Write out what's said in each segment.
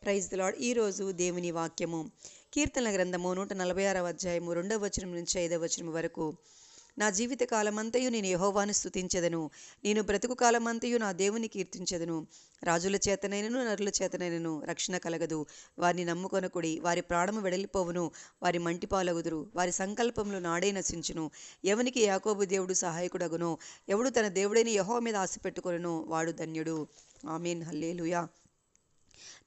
Praise the lord. ఈరోజు దేవుని వాక్యము కీర్తనల గ్రంథము 146వ అధ్యాయము 2వ వచనం నుంచి 5వ వచనం వరకు. నా జీవిత కాలమంతయు నేను యెహోవాను స్తుతించెదను, నేను బ్రతుకు కాలమంతయు నా దేవుని కీర్తించెదను. రాజుల చేతనైనను నరుల చేతనైనను రక్షణ కలగదు. వారిని నమ్ముకొనకుడి, వారి ప్రాణము వెడలిపోవును, వారి మంటిపాలగుదురు, వారి సంకల్పములు నాడే నశించును. ఎవనికి యాకోబు దేవుడు సహాయకుడగునో, ఎవడు తన దేవుడైన యెహోవా మీద ఆశ పెట్టుకొనునో వాడు ధన్యుడు. ఆమేన్. హల్లెలూయా.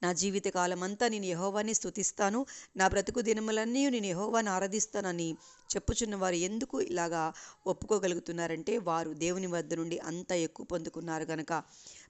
నా జీవిత కాలమంతా నేను యెహోవాని స్తుతిస్తాను, నా బ్రతుకు దినములన్నీ నేను యెహోవాని ఆరాధిస్తానని చెప్పుచున్న వారు ఎందుకు ఇలాగా ఒప్పుకోగలుగుతున్నారంటే వారు దేవుని వద్ద నుండి అంత ఎక్కువ పొందుకున్నారు గనక.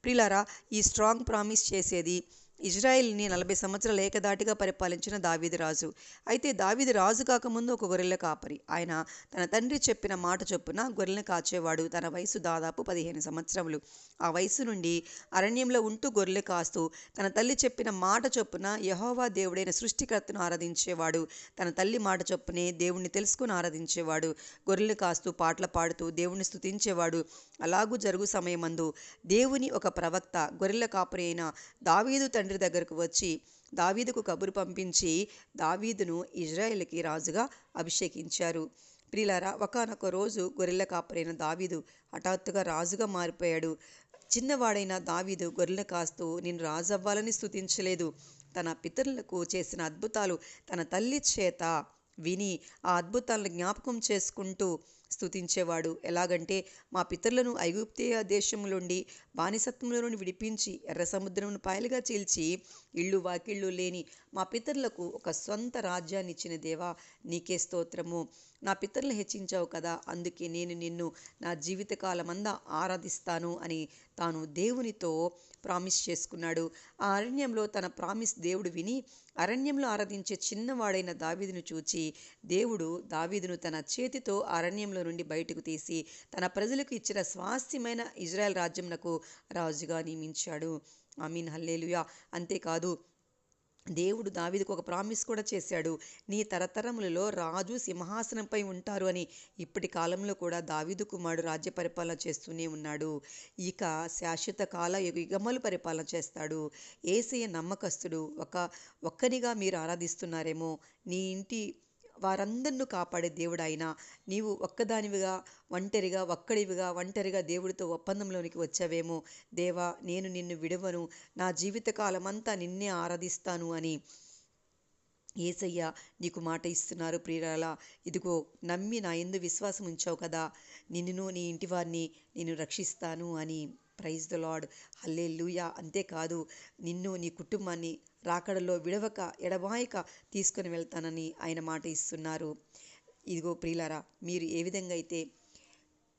ప్రియులారా, ఈ స్ట్రాంగ్ ప్రామిస్ చేసేది ఇజ్రాయెల్ని 40 సంవత్సరాలు ఏకదాటిగా పరిపాలించిన దావీదు రాజు. అయితే దావీదు రాజు కాకముందు ఒక గొర్రెల కాపరి. ఆయన తన తండ్రి చెప్పిన మాట చొప్పున గొర్రెలను కాచేవాడు. తన వయసు దాదాపు 15 సంవత్సరములు. ఆ వయసు నుండి అరణ్యంలో ఉంటూ గొర్రెలు కాస్తూ తన తల్లి చెప్పిన మాట చొప్పున యెహోవా దేవుడైన సృష్టికర్తను ఆరాధించేవాడు. తన తల్లి మాట చొప్పునే దేవుణ్ణి తెలుసుకుని ఆరాధించేవాడు. గొర్రెలు కాస్తూ పాటలు పాడుతూ దేవుణ్ణి స్తుతించేవాడు. అలాగూ జరుగు సమయమందు దేవుని ఒక ప్రవక్త గొర్రెల కాపరి అయిన దావీదు తండ్రి దగ్గరకు వచ్చి దావీదుకు కబురు పంపించి దావీదును ఇజ్రాయెల్కి రాజుగా అభిషేకించారు. ప్రియులారా, ఒకానొక రోజు గొర్రెల కాపరైన దావీదు హఠాత్తుగా రాజుగా మారిపోయాడు. చిన్నవాడైన దావీదు గొర్రెలు కాస్తూ నేను రాజు అవ్వాలని స్తుతించలేదు. తన పితరులకు చేసిన అద్భుతాలు తన తల్లి చేత విని ఆ అద్భుతాలను జ్ఞాపకం చేసుకుంటూ స్తుతించేవాడు. ఎలాగంటే, మా పితరులను ఐగుప్తీయ దేశములోండి బానిసత్వంలో నుండి విడిపించి ఎర్ర సముద్రమును పాయలుగా చీల్చి ఇళ్ళు వాకిళ్ళు లేని మా పితరులకు ఒక సొంత రాజ్యాన్ని ఇచ్చిన దేవా, నీకే స్తోత్రము. నా పితరులను హెచ్చించావు కదా, అందుకే నేను నిన్ను నా జీవితకాలమంతా ఆరాధిస్తాను అని తాను దేవునితో ప్రామిస్ చేసుకున్నాడు. ఆ అరణ్యంలో తన ప్రామిస్ దేవుడు విని అరణ్యంలో ఆరాధించే చిన్నవాడైన దావీదును చూచి దేవుడు దావీదును తన చేతితో అరణ్యంలో నుండి బయటకు తీసి తన ప్రజలకు ఇచ్చిన స్వాస్థ్యమైన ఇజ్రాయెల్ రాజ్యంనకు రాజుగా నియమించాడు. ఆమీన్. హల్లెలూయా. అంతేకాదు, దేవుడు దావీదుకు ఒక ప్రామిస్ కూడా చేశాడు. నీ తరతరములలో రాజు సింహాసనంపై ఉంటారు అని. ఇప్పటి కాలంలో కూడా దావీదు కుమారుడు రాజ్య పరిపాలన చేస్తూనే ఉన్నాడు. ఇక శాశ్వత కాల యుగములు పరిపాలన చేస్తాడు. యేసయ్య నమ్మకస్తుడు. ఒక్కనిగా మీరు ఆరాధిస్తున్నారేమో, నీ ఇంటి వారందరినూ కాపాడే దేవుడు ఆయన. నీవు ఒక్కదానివిగా ఒంటరిగా దేవుడితో ఒప్పందంలోనికి వచ్చావేమో. దేవా, నేను నిన్ను విడువను, నా జీవితకాలమంతా నిన్నే ఆరాధిస్తాను అని యేసయ్య నీకు మాట ఇస్తున్నారు. ప్రియురాలా, ఇదిగో నమ్మి నా యందు విశ్వాసం ఉంచావు కదా, నిన్నును నీ ఇంటి వారిని నేను రక్షిస్తాను అని. Praise the Lord. హల్లెలూయా. అంతేకాదు, నిన్ను నీ కుటుంబాన్ని రాకడలో విడవక ఎడబాయక తీసుకొని వెళ్తానని ఆయన మాట ఇస్తున్నారు. ఇదిగో ప్రియులారా, మీరు ఏ విధంగా అయితే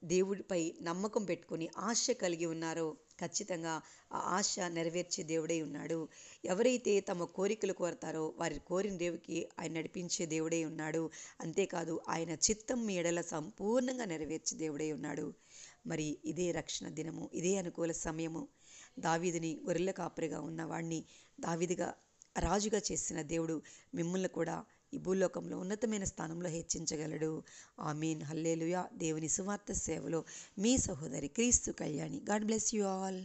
దేవుడిపై నమ్మకం పెట్టుకొని ఆశ కలిగి ఉన్నారో ఖచ్చితంగా ఆ ఆశ నెరవేర్చే దేవుడై ఉన్నాడు. ఎవరైతే తమ కోరికలు కోరతారో వారి కోరిన దేవుడికి ఆయన నడిపించే దేవుడై ఉన్నాడు. అంతేకాదు, ఆయన చిత్తం మీ ఎడల సంపూర్ణంగా నెరవేర్చే దేవుడై ఉన్నాడు. మరి ఇదే రక్షణ దినము, ఇదే అనుకూల సమయము. దావీదుని గొర్రెల కాపరిగా ఉన్నవాడిని దావీదుగా రాజుగా చేసిన దేవుడు మిమ్మల్ని కూడా ఈ భూలోకంలో ఉన్నతమైన స్థానంలో హెచ్చించగలడు. ఆమేన్. హల్లెలూయా. దేవుని సువార్త సేవలో మీ సహోదరి క్రీస్తు Kalyani. God bless you all.